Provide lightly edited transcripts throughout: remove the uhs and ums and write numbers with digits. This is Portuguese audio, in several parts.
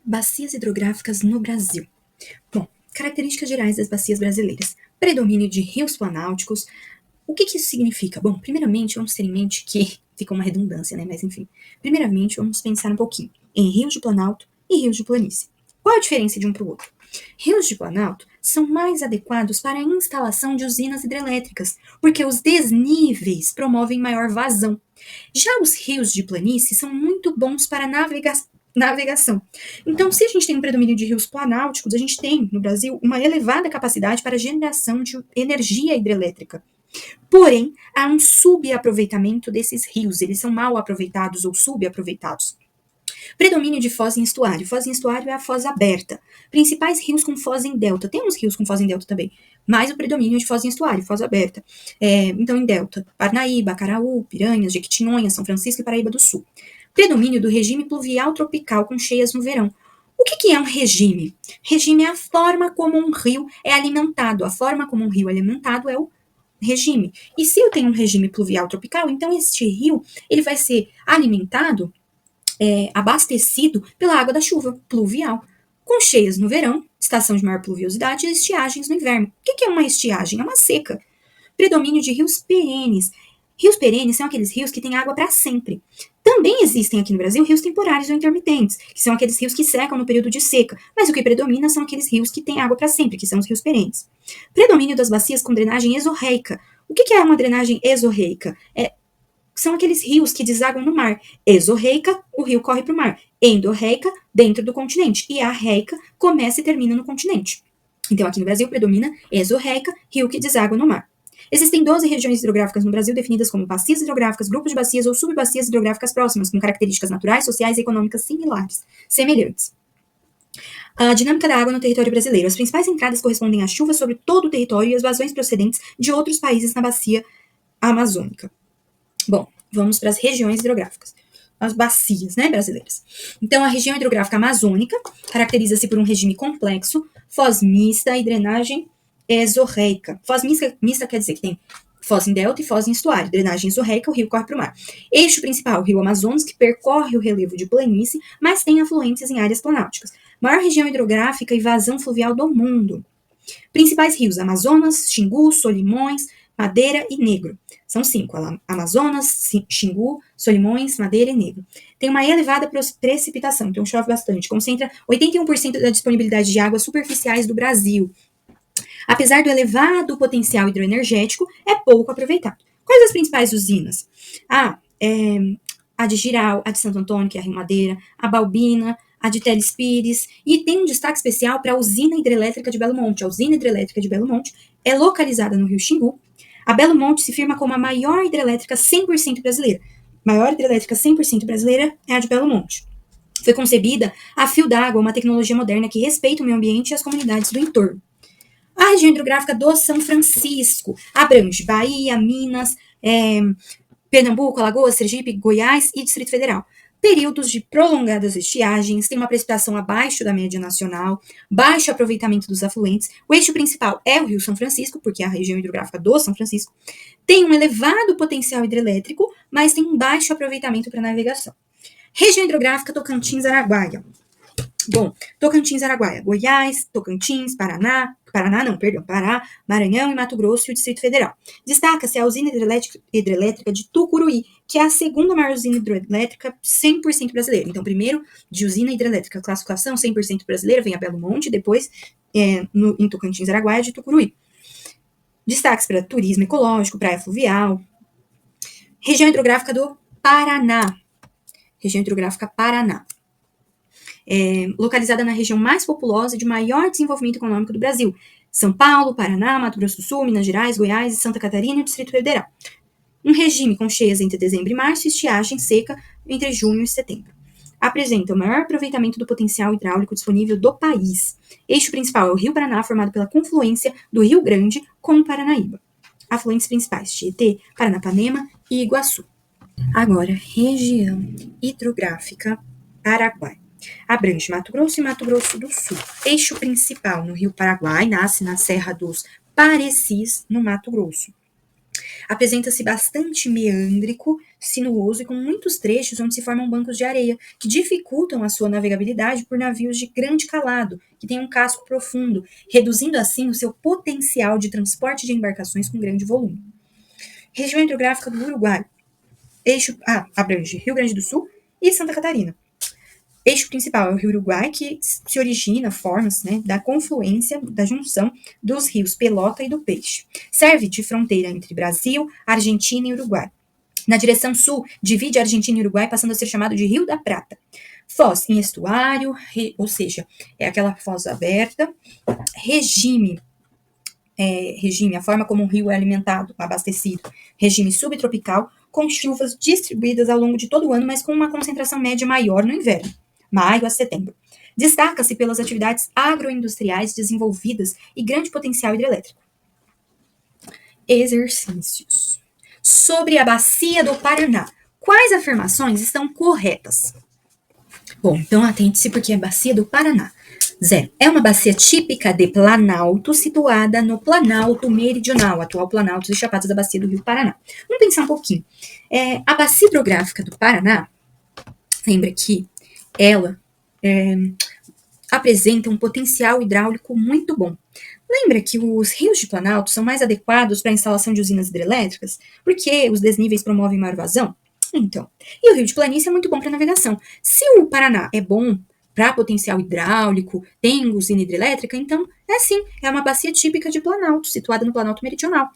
Bacias hidrográficas no Brasil. Bom, características gerais das bacias brasileiras. Predomínio de rios planáuticos. O que isso significa? Bom, primeiramente, vamos ter em mente que fica uma redundância, né? Mas enfim. Primeiramente, vamos pensar um pouquinho em rios de planalto e rios de planície. Qual a diferença de um para o outro? Rios de planalto são mais adequados para a instalação de usinas hidrelétricas, porque os desníveis promovem maior vazão. Já os rios de planície são muito bons para navegação. Então, se a gente tem um predomínio de rios planáuticos, a gente tem no Brasil uma elevada capacidade para geração de energia hidrelétrica. Porém, há um subaproveitamento desses rios, eles são mal aproveitados ou subaproveitados. Predomínio de foz em estuário. Foz em estuário é a foz aberta. Principais rios com foz em delta. Tem uns rios com foz em delta também, mas o predomínio de foz em estuário, foz aberta. Então, em delta, Parnaíba, Acaraú, Piranhas, Jequitinhonha, São Francisco e Paraíba do Sul. Predomínio do regime pluvial tropical com cheias no verão. O que é um regime? Regime é a forma como um rio é alimentado. A forma como um rio é alimentado é o regime. E se eu tenho um regime pluvial tropical, então este rio ele vai ser alimentado, abastecido pela água da chuva pluvial, com cheias no verão, estação de maior pluviosidade, e estiagens no inverno. O que é uma estiagem? É uma seca. Predomínio de rios perenes. Rios perenes são aqueles rios que têm água para sempre. Também existem aqui no Brasil rios temporários ou intermitentes, que são aqueles rios que secam no período de seca, mas o que predomina são aqueles rios que têm água para sempre, que são os rios perenes. Predomínio das bacias com drenagem exorreica. O que é uma drenagem exorreica? São aqueles rios que desaguam no mar. Exorreica, o rio corre para o mar. Endorreica, dentro do continente. E a reica começa e termina no continente. Então, aqui no Brasil, predomina exorreica, rio que deságua no mar. Existem 12 regiões hidrográficas no Brasil definidas como bacias hidrográficas, grupos de bacias ou subbacias hidrográficas próximas, com características naturais, sociais e econômicas semelhantes. A dinâmica da água no território brasileiro. As principais entradas correspondem às chuvas sobre todo o território e as vazões procedentes de outros países na bacia amazônica. Bom, vamos para as regiões hidrográficas. As bacias, brasileiras. Então, a região hidrográfica amazônica caracteriza-se por um regime complexo, foz mista e drenagem exorreica. Foz mista quer dizer que tem foz em delta e foz em estuário. Drenagem exorreica, o rio corre para o mar. Eixo principal, o rio Amazonas, que percorre o relevo de planície, mas tem afluentes em áreas planáuticas. Maior região hidrográfica e vazão fluvial do mundo. Principais rios, Amazonas, Xingu, Solimões, Madeira e Negro. São 5, Amazonas, Xingu, Solimões, Madeira e Negro. Tem uma elevada precipitação, então chove bastante. Concentra 81% da disponibilidade de águas superficiais do Brasil. Apesar do elevado potencial hidroenergético, é pouco aproveitado. Quais as principais usinas? A de Giral, a de Santo Antônio, que é a Rio Madeira, a Balbina, a de Teles Pires, e tem um destaque especial para a usina hidrelétrica de Belo Monte. A usina hidrelétrica de Belo Monte é localizada no rio Xingu. A Belo Monte se firma como a maior hidrelétrica 100% brasileira. Maior hidrelétrica 100% brasileira é a de Belo Monte. Foi concebida a fio d'água, uma tecnologia moderna que respeita o meio ambiente e as comunidades do entorno. A região hidrográfica do São Francisco abrange Bahia, Minas, Pernambuco, Alagoas, Sergipe, Goiás e Distrito Federal. Períodos de prolongadas estiagens, tem uma precipitação abaixo da média nacional, baixo aproveitamento dos afluentes. O eixo principal é o Rio São Francisco, porque é a região hidrográfica do São Francisco. Tem um elevado potencial hidrelétrico, mas tem um baixo aproveitamento para navegação. Região hidrográfica Tocantins-Araguaia. Bom, Tocantins-Araguaia, Goiás, Tocantins, Pará, Maranhão e Mato Grosso e o Distrito Federal. Destaca-se a usina hidrelétrica de Tucuruí, que é a segunda maior usina hidrelétrica 100% brasileira. Então, primeiro, de usina hidrelétrica, classificação 100% brasileira, vem a Belo Monte, depois, em Tocantins-Araguaia, de Tucuruí. Destaques para turismo ecológico, praia fluvial. Região hidrográfica do Paraná. Região hidrográfica Paraná. Localizada na região mais populosa e de maior desenvolvimento econômico do Brasil. São Paulo, Paraná, Mato Grosso do Sul, Minas Gerais, Goiás e Santa Catarina e o Distrito Federal. Um regime com cheias entre dezembro e março e estiagem seca entre junho e setembro. Apresenta o maior aproveitamento do potencial hidráulico disponível do país. Eixo principal é o Rio Paraná, formado pela confluência do Rio Grande com o Paranaíba. Afluentes principais, Tietê, Paranapanema e Iguaçu. Agora, região hidrográfica Paraguai. Abrange Mato Grosso e Mato Grosso do Sul. Eixo principal no Rio Paraguai, nasce na Serra dos Parecis, no Mato Grosso. Apresenta-se bastante meândrico, sinuoso e com muitos trechos onde se formam bancos de areia, que dificultam a sua navegabilidade por navios de grande calado, que têm um casco profundo, reduzindo assim o seu potencial de transporte de embarcações com grande volume. Região hidrográfica do Uruguai. Abrange Rio Grande do Sul e Santa Catarina. Eixo principal é o Rio Uruguai, que se origina, forma-se, né, da confluência, da junção dos rios Pelota e do Peixe. Serve de fronteira entre Brasil, Argentina e Uruguai. Na direção sul, divide a Argentina e Uruguai, passando a ser chamado de Rio da Prata. Foz em estuário, ou seja, é aquela foz aberta. Regime, a forma como o rio é alimentado, abastecido. Regime subtropical, com chuvas distribuídas ao longo de todo o ano, mas com uma concentração média maior no inverno, maio a setembro. Destaca-se pelas atividades agroindustriais desenvolvidas e grande potencial hidrelétrico. Exercícios. Sobre a bacia do Paraná. Quais afirmações estão corretas? Bom, então atente-se porque é a bacia do Paraná. 0. É uma bacia típica de Planalto, situada no Planalto Meridional, atual Planalto dos Chapados da bacia do Rio Paraná. Vamos pensar um pouquinho. A bacia hidrográfica do Paraná, lembra que ela apresenta um potencial hidráulico muito bom. Lembra que os rios de Planalto são mais adequados para a instalação de usinas hidrelétricas, porque os desníveis promovem maior vazão? Então, e o rio de planície é muito bom para navegação. Se o Paraná é bom para potencial hidráulico, tem usina hidrelétrica, então é uma bacia típica de Planalto, situada no Planalto Meridional.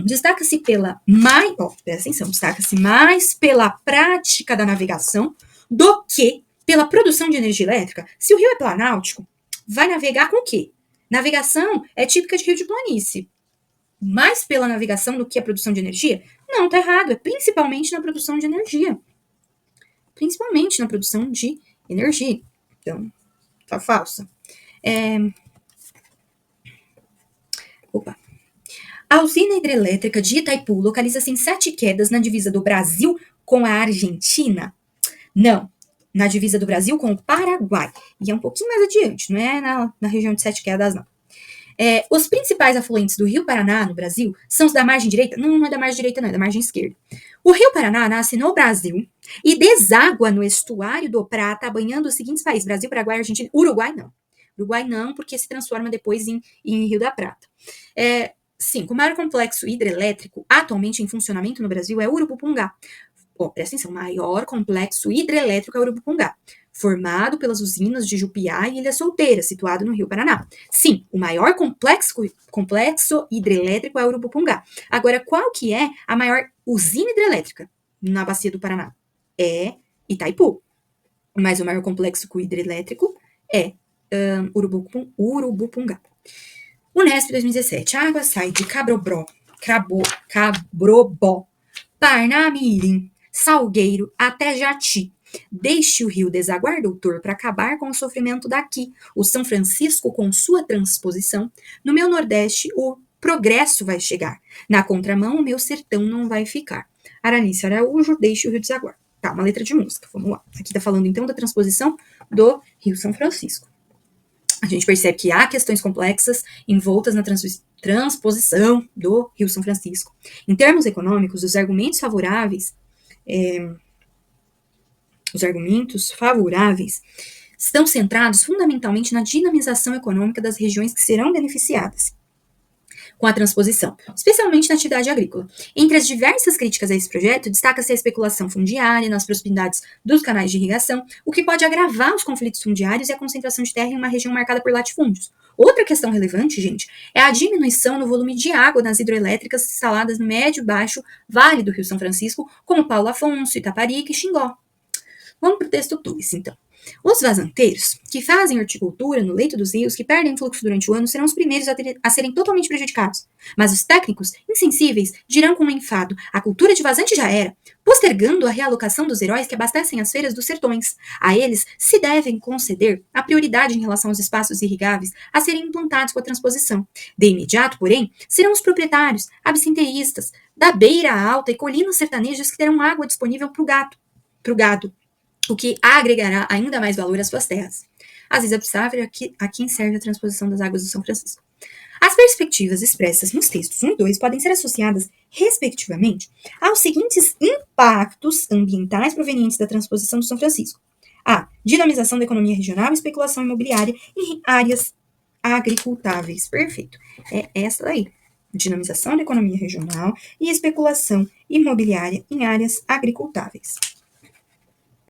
Destaca-se destaca-se mais pela prática da navegação do que pela produção de energia elétrica. Se o rio é planáltico, vai navegar com o quê? Navegação é típica de rio de planície. Mais pela navegação do que a produção de energia? Não, tá errado. É principalmente na produção de energia. Principalmente na produção de energia. Então, tá falsa. A usina hidrelétrica de Itaipu localiza-se em 7 quedas na divisa do Brasil com a Argentina? Não. Na divisa do Brasil com o Paraguai. E é um pouquinho mais adiante, não é na região de 7 quedas, não. Os principais afluentes do Rio Paraná no Brasil são os da margem direita? Não é da margem direita, não, é da margem esquerda. O Rio Paraná nasce no Brasil e deságua no estuário do Prata, banhando os seguintes países: Brasil, Paraguai, Argentina. Uruguai não. Uruguai não, porque se transforma depois em Rio da Prata. 5. O maior complexo hidrelétrico atualmente em funcionamento no Brasil é Urupungá. Presta atenção, o maior complexo hidrelétrico é Urupungá, formado pelas usinas de Jupiá e Ilha Solteira, situado no Rio Paraná. Sim, o maior complexo hidrelétrico é Urupungá. Agora, qual que é a maior usina hidrelétrica na bacia do Paraná? É Itaipu. Mas o maior complexo hidrelétrico é Urupungá. Unesp 2017. A água sai de Cabrobó, Parnamirim, Salgueiro até Jati. Deixe o rio desaguar, doutor, para acabar com o sofrimento daqui. O São Francisco, com sua transposição, no meu Nordeste, o progresso vai chegar. Na contramão, o meu sertão não vai ficar. Aranice Araújo, deixe o rio desaguar. Tá, uma letra de música, vamos lá. Aqui tá falando, então, da transposição do Rio São Francisco. A gente percebe que há questões complexas envoltas na transposição do Rio São Francisco. Em termos econômicos, os argumentos favoráveis estão centrados fundamentalmente na dinamização econômica das regiões que serão beneficiadas com a transposição, especialmente na atividade agrícola. Entre as diversas críticas a esse projeto, destaca-se a especulação fundiária nas proximidades dos canais de irrigação, o que pode agravar os conflitos fundiários e a concentração de terra em uma região marcada por latifúndios. Outra questão relevante, gente, é a diminuição no volume de água nas hidrelétricas instaladas no médio e baixo vale do Rio São Francisco, como Paulo Afonso, Itaparica e Xingó. Vamos para o texto 2, então. Os vazanteiros, que fazem horticultura no leito dos rios, que perdem fluxo durante o ano, serão os primeiros a serem totalmente prejudicados. Mas os técnicos, insensíveis, dirão com um enfado: a cultura de vazante já era, postergando a realocação dos heróis que abastecem as feiras dos sertões. A eles se devem conceder a prioridade em relação aos espaços irrigáveis a serem implantados com a transposição. De imediato, porém, serão os proprietários, absenteístas, da beira alta e colinas sertanejas que terão água disponível para o gado, o que agregará ainda mais valor às suas terras. Aziza Psávere, a quem serve a transposição das águas do São Francisco. As perspectivas expressas nos textos 1 e 2 podem ser associadas, respectivamente, aos seguintes impactos ambientais provenientes da transposição do São Francisco: a dinamização da economia regional e especulação imobiliária em áreas agricultáveis. Perfeito. É essa daí. Dinamização da economia regional e especulação imobiliária em áreas agricultáveis.